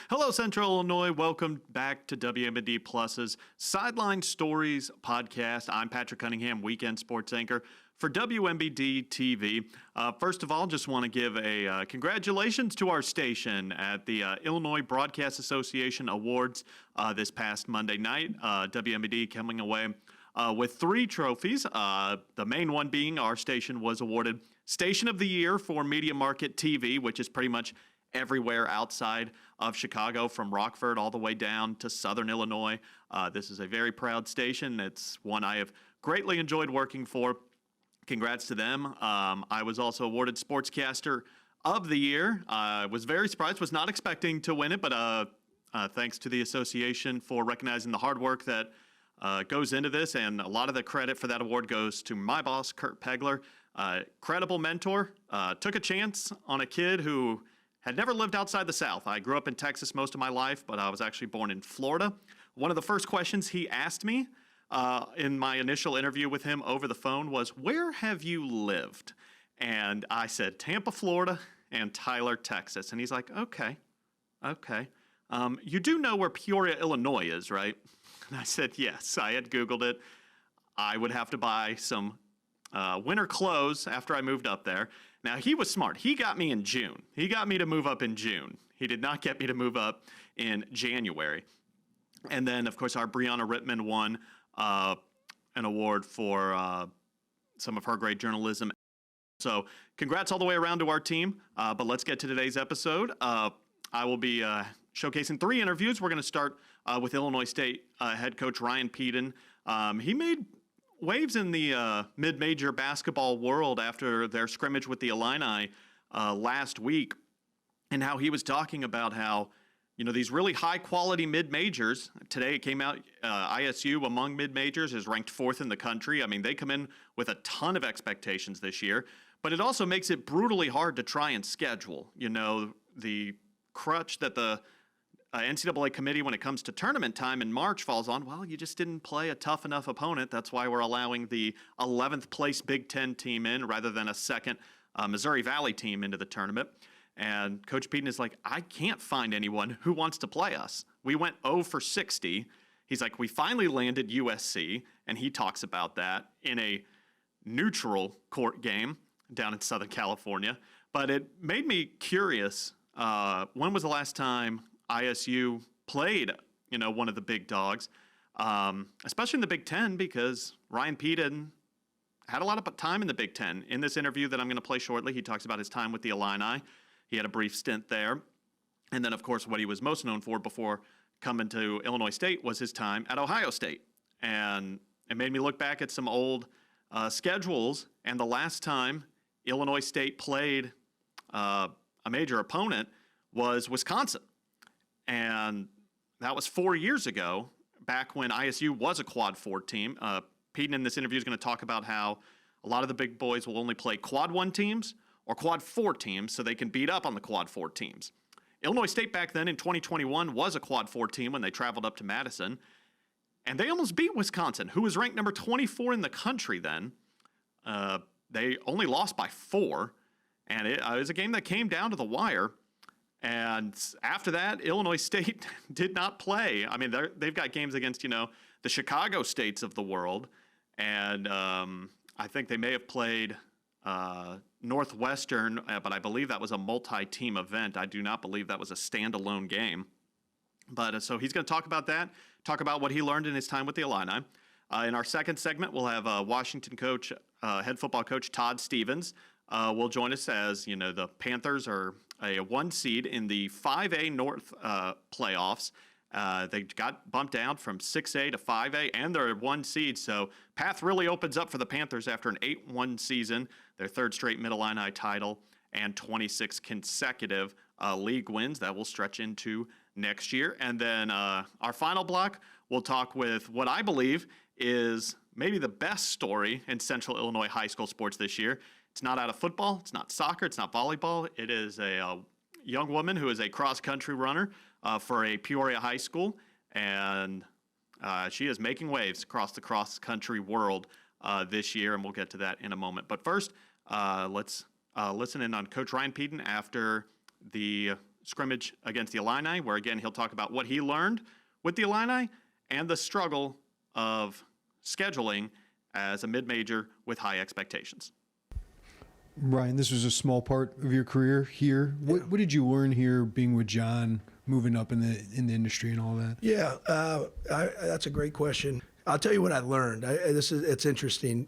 Hello, Central Illinois. Welcome back to WMD Plus's Sideline Stories podcast. I'm Patrick Cunningham, weekend sports anchor for WMBD TV. First of all, just want to give a congratulations to our station at the Illinois Broadcast Association Awards this past Monday night. WMBD coming away with 3 trophies. The main one being our station was awarded Station of the Year for Media Market TV, which is pretty much everywhere outside of Chicago, from Rockford all the way down to Southern Illinois. This is a very proud station. It's one I have greatly enjoyed working for. Congrats to them. I was also awarded Sportscaster of the Year. I was very surprised, was not expecting to win it, but thanks to the association for recognizing the hard work that goes into this, and a lot of the credit for that award goes to my boss, Kurt Pegler. Credible mentor, took a chance on a kid who had never lived outside the South. I grew up in Texas most of my life, but I was actually born in Florida. One of the first questions he asked me in my initial interview with him over the phone was, "Where have you lived?" And I said, "Tampa, Florida, and Tyler, Texas." And he's like, okay. You do know where Peoria, Illinois is, right? And I said, yes. I had Googled it. I would have to buy some winter clothes after I moved up there. Now, he was smart. He got me in June. He got me to move up in June. He did not get me to move up in January. And then, of course, our Brianna Rittman won an award for some of her great journalism. So congrats all the way around to our team. But let's get to today's episode. I will be showcasing 3 interviews. We're going to start with Illinois State head coach Ryan Peden. He made waves in the mid-major basketball world after their scrimmage with the Illini last week, and how he was talking about how, you know, these really high-quality mid-majors, today it came out, ISU among mid-majors is ranked 4th in the country. I mean, they come in with a ton of expectations this year, but it also makes it brutally hard to try and schedule. You know, the crutch that the NCAA committee, when it comes to tournament time in March, falls on, well, you just didn't play a tough enough opponent. That's why we're allowing the 11th place Big Ten team in rather than a second Missouri Valley team into the tournament. And Coach Peden is like, I can't find anyone who wants to play us. We went 0 for 60. He's like, we finally landed USC, and he talks about that in a neutral court game down in Southern California. But it made me curious, when was the last time ISU played, you know, one of the big dogs, especially in the Big Ten, because Ryan Peden had a lot of time in the Big Ten. In this interview that I'm going to play shortly, he talks about his time with the Illini. He had a brief stint there. And then, of course, what he was most known for before coming to Illinois State was his time at Ohio State. And it made me look back at some old schedules, and the last time Illinois State played a major opponent was Wisconsin. And that was 4 years ago, back when ISU was a Quad 4 team. Peden in this interview is going to talk about how a lot of the big boys will only play Quad 1 teams or Quad 4 teams so they can beat up on the Quad 4 teams. Illinois State back then in 2021 was a Quad 4 team when they traveled up to Madison. And they almost beat Wisconsin, who was ranked number 24 in the country then. They only lost by 4. And it was a game that came down to the wire. And after that, Illinois State did not play. I mean, they've got games against, you know, the Chicago States of the world. And I think they may have played Northwestern, but I believe that was a multi-team event. I do not believe that was a standalone game. But so he's going to talk about that, talk about what he learned in his time with the Illini. In our second segment, we'll have Washington coach, head football coach Todd Stevens will join us, as you know, the Panthers are a 1 seed in the 5A North playoffs. They got bumped down from 6A to 5A, and they're a 1 seed. So path really opens up for the Panthers after an 8-1 season, their 3rd straight Mid-Illini title, and 26 consecutive league wins that will stretch into next year. And then our final block, we'll talk with what I believe is maybe the best story in Central Illinois high school sports this year. It's not out of football, it's not soccer, it's not volleyball. It is a young woman who is a cross-country runner for a Peoria high school, and she is making waves across the cross-country world this year, and we'll get to that in a moment. But first, let's listen in on Coach Ryan Peden after the scrimmage against the Illini, where, again, he'll talk about what he learned with the Illini and the struggle of scheduling as a mid-major with high expectations. Ryan, this was a small part of your career here. What did you learn here, being with John, moving up in the industry and all that? Yeah, that's a great question. I'll tell you what I learned. It's interesting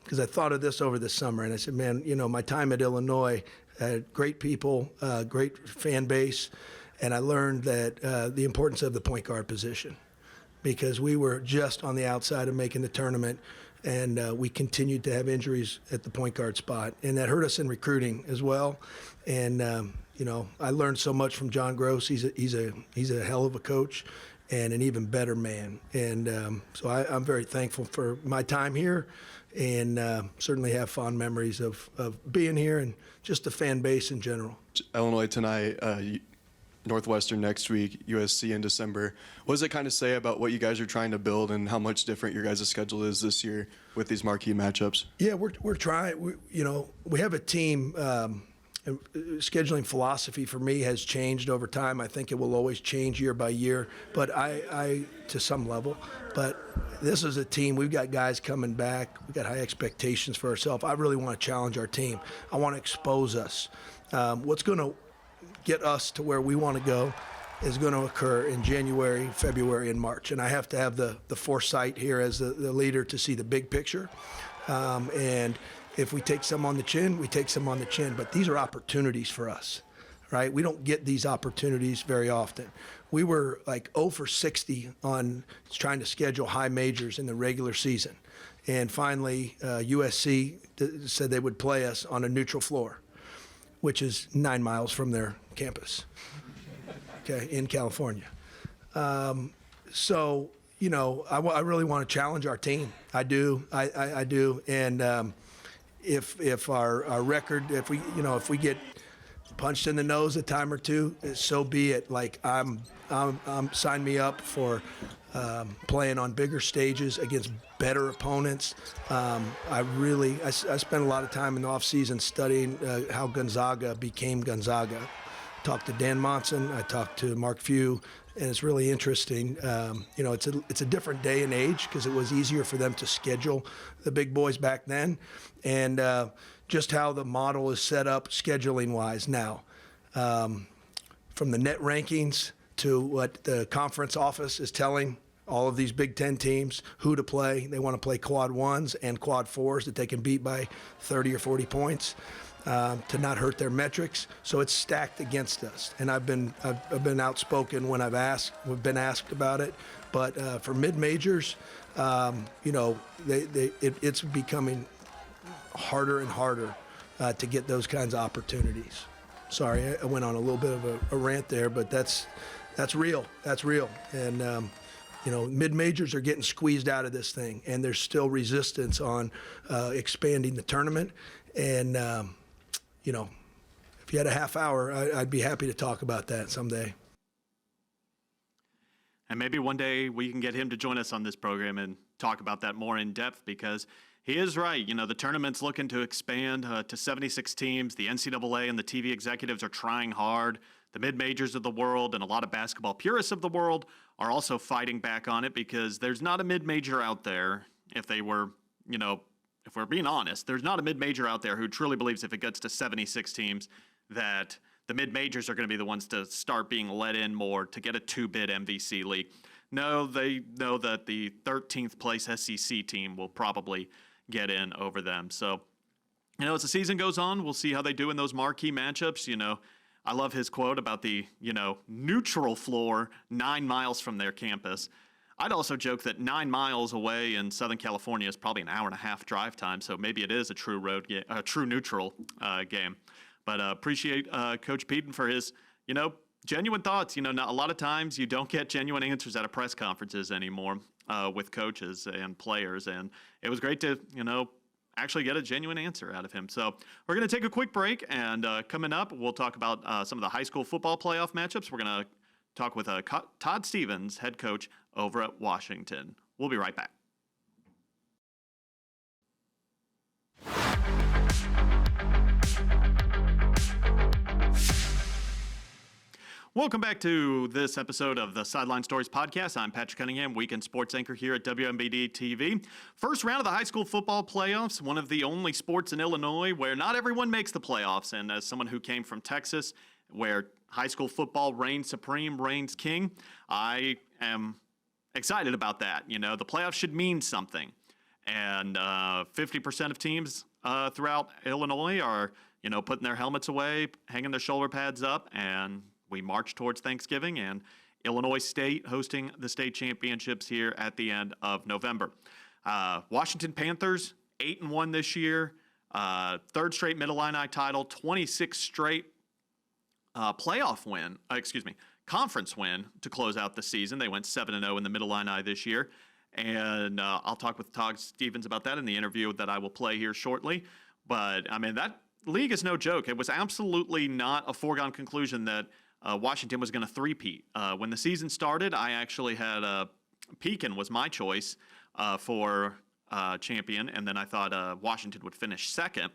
because I thought of this over the summer, and I said, man, my time at Illinois, had great people, great fan base, and I learned that the importance of the point guard position, because we were just on the outside of making the tournament, and we continued to have injuries at the point guard spot, and that hurt us in recruiting as well. And I learned so much from John Gross. He's a hell of a coach and an even better man. And so I'm very thankful for my time here, and certainly have fond memories of being here and just the fan base in general. Illinois tonight, Northwestern next week, USC in December. What does it kind of say about what you guys are trying to build and how much different your guys' schedule is this year with these marquee matchups? Yeah, we're trying. We have a team. Scheduling philosophy for me has changed over time. I think it will always change year by year, but I to some level. But this is a team. We've got guys coming back. We've got high expectations for ourselves. I really want to challenge our team. I want to expose us. What's going to get us to where we want to go is going to occur in January, February, and March. And I have to have the foresight here as the leader to see the big picture. And if we take some on the chin, we take some on the chin. But these are opportunities for us, right? We don't get these opportunities very often. We were like 0 for 60 on trying to schedule high majors in the regular season. And finally, USC said they would play us on a neutral floor, which is 9 miles from their campus, okay, in California. So, I really want to challenge our team. I do. I do. And if our record, if we get punched in the nose a time or two, so be it. Like I'm sign me up for playing on bigger stages against better opponents. I spent a lot of time in the off season studying how Gonzaga became Gonzaga. Talked to Dan Monson, I talked to Mark Few, and it's really interesting. It's a different day and age because it was easier for them to schedule the big boys back then, and just how the model is set up scheduling-wise now. From the net rankings to what the conference office is telling all of these Big Ten teams who to play. They want to play quad ones and quad fours that they can beat by 30 or 40 points. To not hurt their metrics, so it's stacked against us. And I've been outspoken when we've been asked about it. But for mid majors, it's becoming harder and harder to get those kinds of opportunities. Sorry, I went on a little bit of a rant there, but that's real. That's real. And mid majors are getting squeezed out of this thing, and there's still resistance on expanding the tournament. And if you had a half hour, I'd be happy to talk about that someday. And maybe one day we can get him to join us on this program and talk about that more in depth, because he is right. The tournament's looking to expand to 76 teams. The NCAA and the TV executives are trying hard. The mid-majors of the world and a lot of basketball purists of the world are also fighting back on it, because there's not a mid-major out there, if we're being honest, there's not a mid-major out there who truly believes if it gets to 76 teams that the mid-majors are going to be the ones to start being let in more to get a 2-bid MVC league. No, they know that the 13th place SEC team will probably get in over them. So, as the season goes on, we'll see how they do in those marquee matchups. I love his quote about the, neutral floor 9 miles from their campus. I'd also joke that 9 miles away in Southern California is probably an hour and a half drive time, so maybe it is a true true neutral game. But appreciate Coach Peden for his, genuine thoughts. Not a lot of times you don't get genuine answers out of press conferences anymore with coaches and players, and it was great to, actually get a genuine answer out of him. So we're going to take a quick break, and coming up, we'll talk about some of the high school football playoff matchups. We're going to talk with Todd Stevens, head coach over at Washington. We'll be right back. Welcome back to this episode of the Sideline Stories podcast. I'm Patrick Cunningham, weekend sports anchor here at WMBD TV. First round of the high school football playoffs, one of the only sports in Illinois where not everyone makes the playoffs. And as someone who came from Texas, where high school football reigns supreme, reigns king, I am excited about that. You know, the playoffs should mean something. And 50% of teams throughout Illinois are, you know, putting their helmets away, hanging their shoulder pads up, and we march towards Thanksgiving, and Illinois State hosting the state championships here at the end of November. Washington Panthers, 8-1 this year, third straight Mid-Illini title, 26 straight conference win to close out the season. They went 7-0 in the Mid-Illini this year, and I'll talk with Todd Stevens about that in the interview that I will play here shortly. But, I mean, that league is no joke. It was absolutely not a foregone conclusion that Washington was going to three-peat. When the season started, I actually had Pekin was my choice for champion, and then I thought Washington would finish second.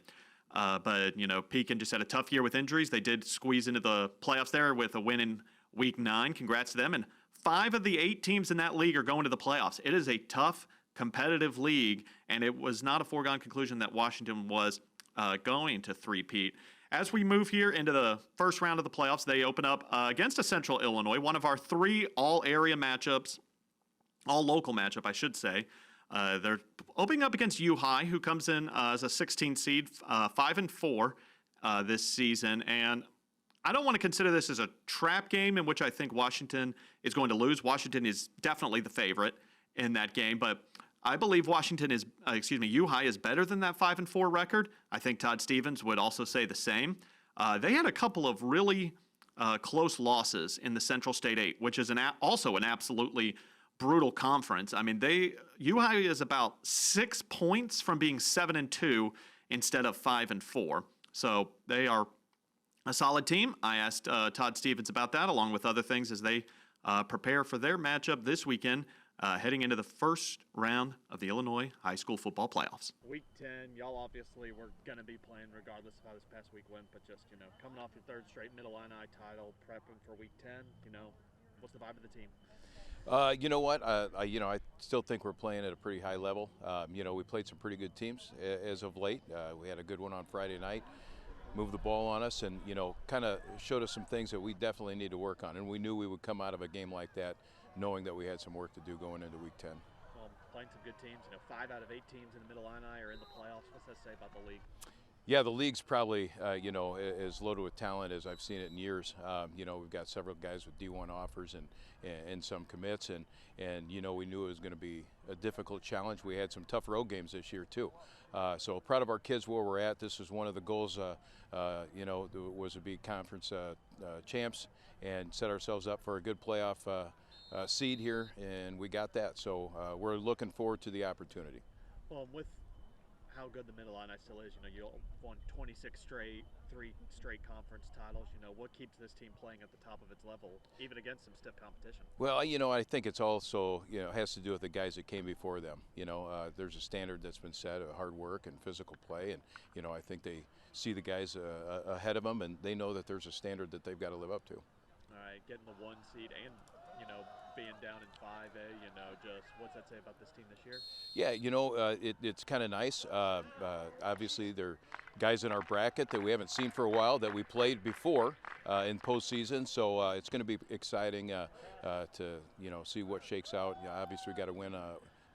But, you know, Pekin just had a tough year with injuries. They did squeeze into the playoffs there with a win in Week 9. Congrats to them. And 5 of the 8 teams in that league are going to the playoffs. It is a tough, competitive league, and it was not a foregone conclusion that Washington was going to three-peat. As we move here into the first round of the playoffs, they open up against a Central Illinois, one of our 3 all-area matchups, all-local matchup, I should say. They're opening up against U High, who comes in as a 16th seed, 5-4 this season. And I don't want to consider this as a trap game in which I think Washington is going to lose. Washington is definitely the favorite in that game, but I believe U High is better than that 5-4 record. I think Todd Stevens would also say the same. They had a couple of really close losses in the Central State 8, which is also an absolutely brutal conference. I mean, U High is about 6 points from being 7-2 instead of 5-4. So they are a solid team. I asked Todd Stevens about that, along with other things, as they prepare for their matchup this weekend, heading into the first round of the Illinois high school football playoffs. Week 10, y'all obviously were going to be playing regardless of how this past week went, but just, you know, coming off your third straight Mid-Illini title, prepping for Week 10, you know, what's the vibe of the team? You know what? I still think we're playing at a pretty high level. You know, we played some pretty good teams as of late. We had a good one on Friday night, moved the ball on us, and, you know, kind of showed us some things that we definitely need to work on. And we knew we would come out of a game like that knowing that we had some work to do going into Week 10. Well, playing some good teams. You know, 5 out of 8 teams in the Mid-Illini are in the playoffs. What's that say about the league? Yeah, the league's probably, as loaded with talent as I've seen it in years. You know, we've got several guys with D1 offers and some commits, and you know, we knew it was going to be a difficult challenge. We had some tough road games this year too. So proud of our kids where we're at. This was one of the goals, was to be conference champs and set ourselves up for a good playoff seed here, and we got that. So we're looking forward to the opportunity. Well, with how good the Mid-Illini still is, you know, you won 26 straight, 3 straight conference titles. You know, what keeps this team playing at the top of its level, even against some stiff competition? Well, you know, I think it's also, you know, has to do with the guys that came before them. You know, there's a standard that's been set of hard work and physical play, and, you know, I think they see the guys ahead of them, and they know that there's a standard that they've got to live up to. All right, getting the 1 seed and, you know, being down in 5A, you know, just what's that say about this team this year? Yeah, you know, it's kind of nice. Obviously, there are guys in our bracket that we haven't seen for a while that we played before in postseason, so it's going to be exciting to, you know, see what shakes out. You know, obviously, we got to win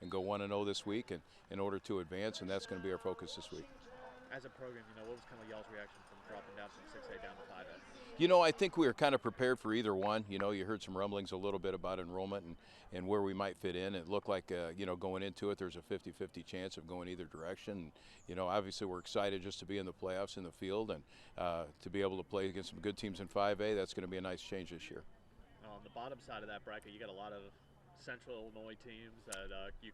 and go 1-0 this week and in order to advance, and that's going to be our focus this week. As a program, you know, what was kind of y'all's reaction from dropping down from 6A down to 5A? You know, I think we were kind of prepared for either one. You know, you heard some rumblings a little bit about enrollment and where we might fit in. It looked like, you know, going into it, there's a 50-50 chance of going either direction. You know, obviously we're excited just to be in the playoffs in the field and to be able to play against some good teams in 5A. That's going to be a nice change this year. On the bottom side of that bracket, you got a lot of Central Illinois teams that you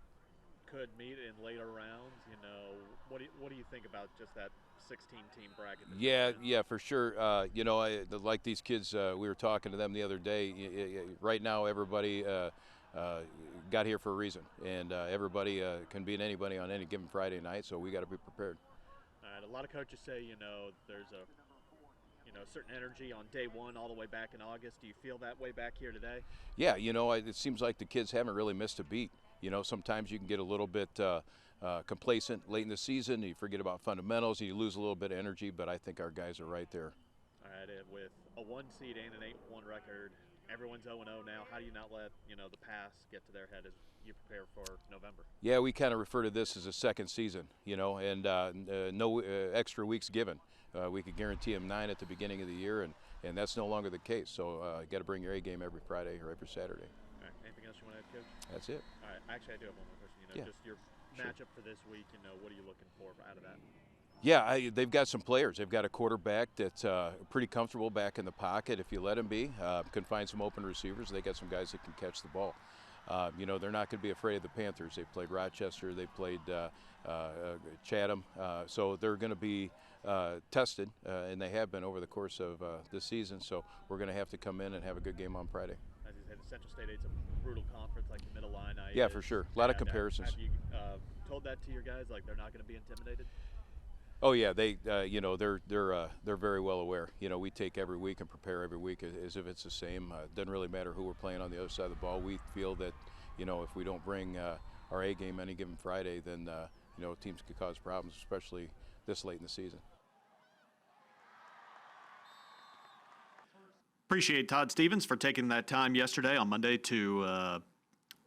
could meet in later rounds. You know, what do you think about just that 16-team bracket? Yeah, for sure. You know, like these kids, we were talking to them the other day. Right now, everybody got here for a reason, and everybody can beat anybody on any given Friday night. So we got to be prepared. All right. A lot of coaches say, you know, certain energy on day one all the way back in August. Do you feel that way back here today? Yeah, it seems like the kids haven't really missed a beat. Sometimes you can get a little bit complacent late in the season. You forget about fundamentals, and you lose a little bit of energy, but I think our guys are right there. All right, and with a 1 seed and an 8-1 record, everyone's 0-0 now. How do you not let, the past get to their head as you prepare for November? Yeah, we kind of refer to this as a second season, and no extra weeks given. We could guarantee them 9 at the beginning of the year, and that's no longer the case. So you got to bring your A game every Friday or every Saturday. All right, anything else you want to add, Coach? That's it. All right, actually, I do have one more question. Yeah. Just your matchup for this week, what are you looking for out of that? Yeah, they've got some players. They've got a quarterback that's pretty comfortable back in the pocket if you let him be. Can find some open receivers. They got some guys that can catch the ball. They're not going to be afraid of the Panthers. They played Rochester. They played Chatham. So they're going to be tested, and they have been over the course of this season. So we're going to have to come in and have a good game on Friday. As you said, the Central State 8's a brutal conference like the Mid-Illini. Yeah, for sure. A lot of comparisons. Have you told that to your guys, like they're not going to be intimidated? Oh yeah, they're very well aware. We take every week and prepare every week as if it's the same. Doesn't really matter who we're playing on the other side of the ball. We feel that, if we don't bring our A game any given Friday, then teams could cause problems, especially this late in the season. Appreciate Todd Stevens for taking that time yesterday on Monday to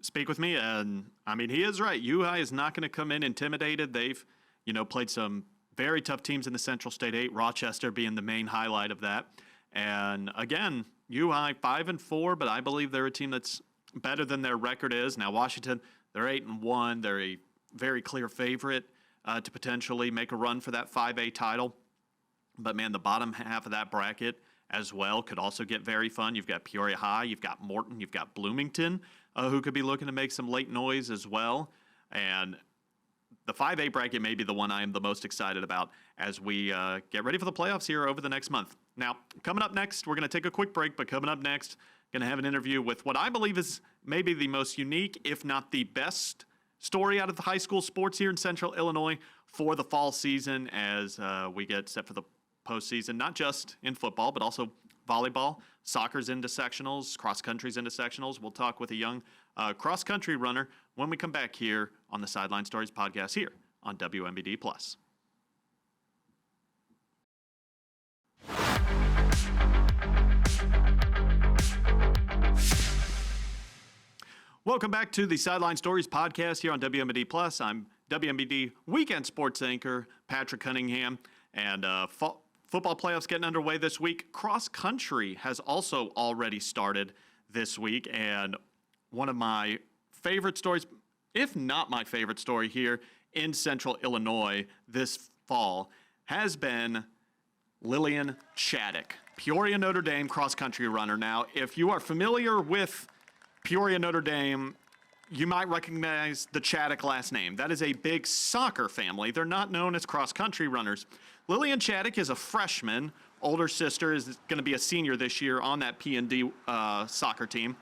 speak with me. And I mean, he is right. UI is not going to come in intimidated. They've, played some very tough teams in the Central State 8, Rochester being the main highlight of that. And again, UI 5-4, but I believe they're a team that's better than their record is. Now, Washington, they're 8-1. They're a very clear favorite to potentially make a run for that 5A title. But man, the bottom half of that bracket as well could also get very fun. You've got Peoria High, you've got Morton, you've got Bloomington, who could be looking to make some late noise as well. And the 5A bracket may be the one I am the most excited about as we get ready for the playoffs here over the next month. Now, coming up next, we're going to take a quick break, but coming up next, going to have an interview with what I believe is maybe the most unique, if not the best, story out of the high school sports here in Central Illinois for the fall season as we get set for the postseason, not just in football, but also volleyball. Soccer's into sectionals, cross country's into sectionals. We'll talk with a young cross country runner when we come back here on the Sideline Stories podcast here on WMBD Plus. Welcome back to the Sideline Stories podcast here on WMBD Plus. I'm WMBD weekend sports anchor Patrick Cunningham, and football playoffs getting underway this week. Cross country has also already started this week, and one of my favorite stories, if not my favorite story here in Central Illinois this fall, has been Lillian Chaddock, Peoria Notre Dame cross country runner. Now, if you are familiar with Peoria Notre Dame, you might recognize the Chaddock last name. That is a big soccer family. They're not known as cross country runners. Lillian Chaddock is a freshman. Older sister is going to be a senior this year on that P&D soccer team.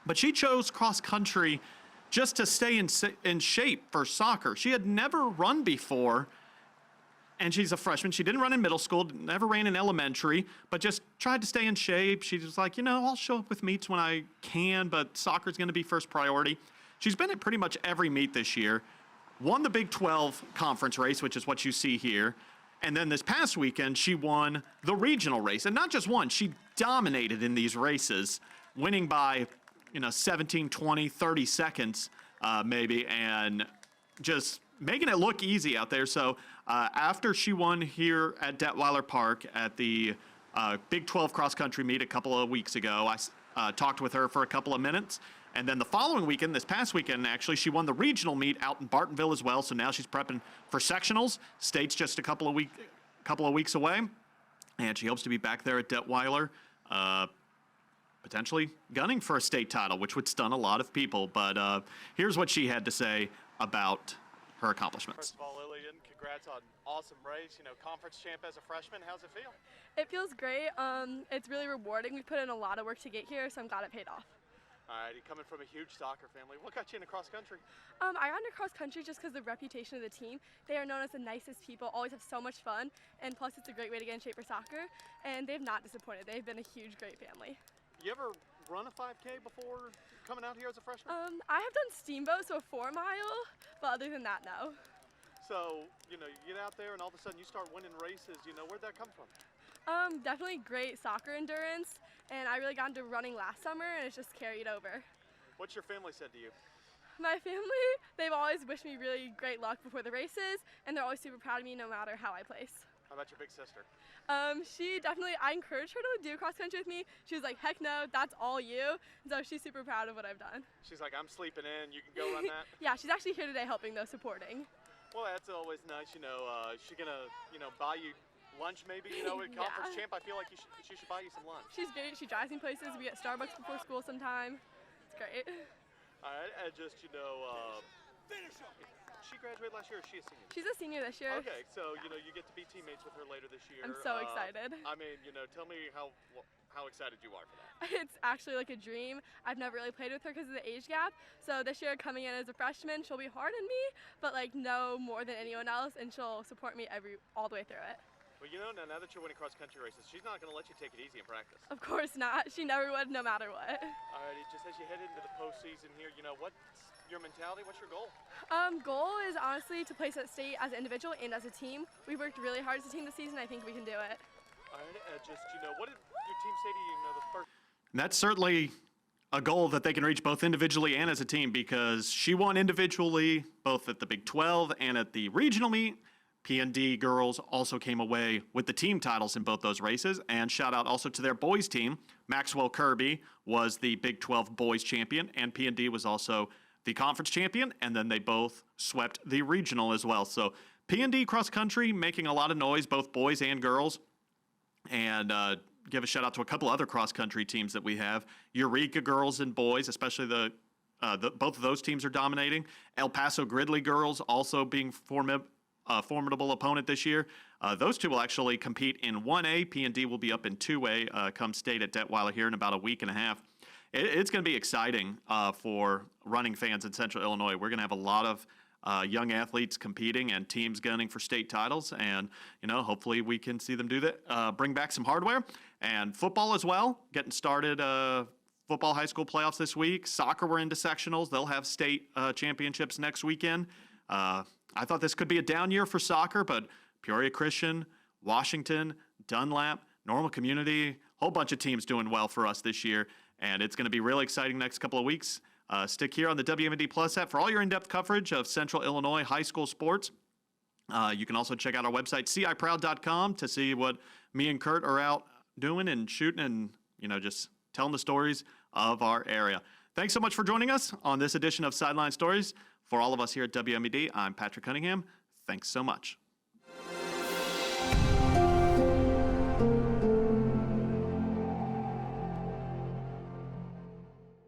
But she chose cross country just to stay in shape for soccer. She had never run before, and she's a freshman. She didn't run in middle school, never ran in elementary, but just tried to stay in shape. She was like, I'll show up with meets when I can, but soccer's going to be first priority. She's been at pretty much every meet this year, won the Big 12 conference race, which is what you see here. And then this past weekend, she won the regional race. And not just one, she dominated in these races, winning by, 17, 20, 30 seconds maybe, and just making it look easy out there. So after she won here at Detweiler Park at the Big 12 cross-country meet a couple of weeks ago, I talked with her for a couple of minutes. And then the following weekend, this past weekend, actually, she won the regional meet out in Bartonville as well. So now she's prepping for sectionals. State's just a couple of weeks away. And she hopes to be back there at Detweiler, potentially gunning for a state title, which would stun a lot of people. But here's what she had to say about her accomplishments. First of all, Lillian, congrats on awesome race. Conference champ as a freshman. How's it feel? It feels great. It's really rewarding. We put in a lot of work to get here, so I'm glad it paid off. All right, coming from a huge soccer family, what got you into cross country? I got into cross country just because of the reputation of the team. They are known as the nicest people, always have so much fun, and plus it's a great way to get in shape for soccer, and they've not disappointed. They've been a huge, great family. You ever run a 5K before coming out here as a freshman? I have done steamboat, so a 4 mile, but other than that, no. So, you get out there and all of a sudden you start winning races. Where'd that come from? Definitely great soccer endurance, and I really got into running last summer, and it's just carried over. What's your family said to you? My family, they've always wished me really great luck before the races, and they're always super proud of me no matter how I place. How about your big sister? I encouraged her to do cross country with me. She was like, heck no, that's all you. And so she's super proud of what I've done. She's like, I'm sleeping in, you can go run that? Yeah, she's actually here today helping though, supporting. Well, that's always nice, Is she gonna, buy you lunch maybe, at conference champ? I feel like she should buy you some lunch. She's great, she drives me places. We get Starbucks before school sometime. It's great. All right, and just, she graduated last year, or is she a senior? She's a senior this year. Okay, so, you get to be teammates with her later this year. I'm so excited. I mean, tell me how excited you are for that. It's actually like a dream. I've never really played with her because of the age gap. So this year coming in as a freshman, she'll be hard on me, but like no more than anyone else, and she'll support me all the way through it. Well, now that you're winning cross-country races, she's not going to let you take it easy in practice. Of course not. She never would, no matter what. All right, just as you head into the postseason here, what's your mentality? What's your goal? Goal is honestly to place at state as an individual and as a team. We've worked really hard as a team this season. I think we can do it. All right, what did your team say to you, the first? And that's certainly a goal that they can reach both individually and as a team, because she won individually both at the Big 12 and at the regional meet. P&D girls also came away with the team titles in both those races. And shout out also to their boys team. Maxwell Kirby was the Big 12 boys champion, and P&D was also the conference champion. And then they both swept the regional as well. So P&D cross country making a lot of noise, both boys and girls. And give a shout out to a couple other cross country teams that we have. Eureka girls and boys, especially both of those teams are dominating. El Paso Gridley girls also being formidable opponent this year. Those two will actually compete in 1A. P&D will be up in 2A come state at Detweiler here in about a week and a half. It's going to be exciting for running fans in Central Illinois. We're going to have a lot of young athletes competing and teams gunning for state titles, and hopefully we can see them do that. Bring back some hardware and football as well. Getting started. Football high school playoffs this week. Soccer, we're into sectionals. They'll have state championships next weekend. I thought this could be a down year for soccer, but Peoria Christian, Washington, Dunlap, Normal Community, whole bunch of teams doing well for us this year, and it's going to be really exciting next couple of weeks. Stick here on the WMD Plus app for all your in-depth coverage of Central Illinois high school sports. You can also check out our website, ciproud.com, to see what me and Kurt are out doing and shooting and, just telling the stories of our area. Thanks so much for joining us on this edition of Sideline Stories. For all of us here at WMED, I'm Patrick Cunningham. Thanks so much.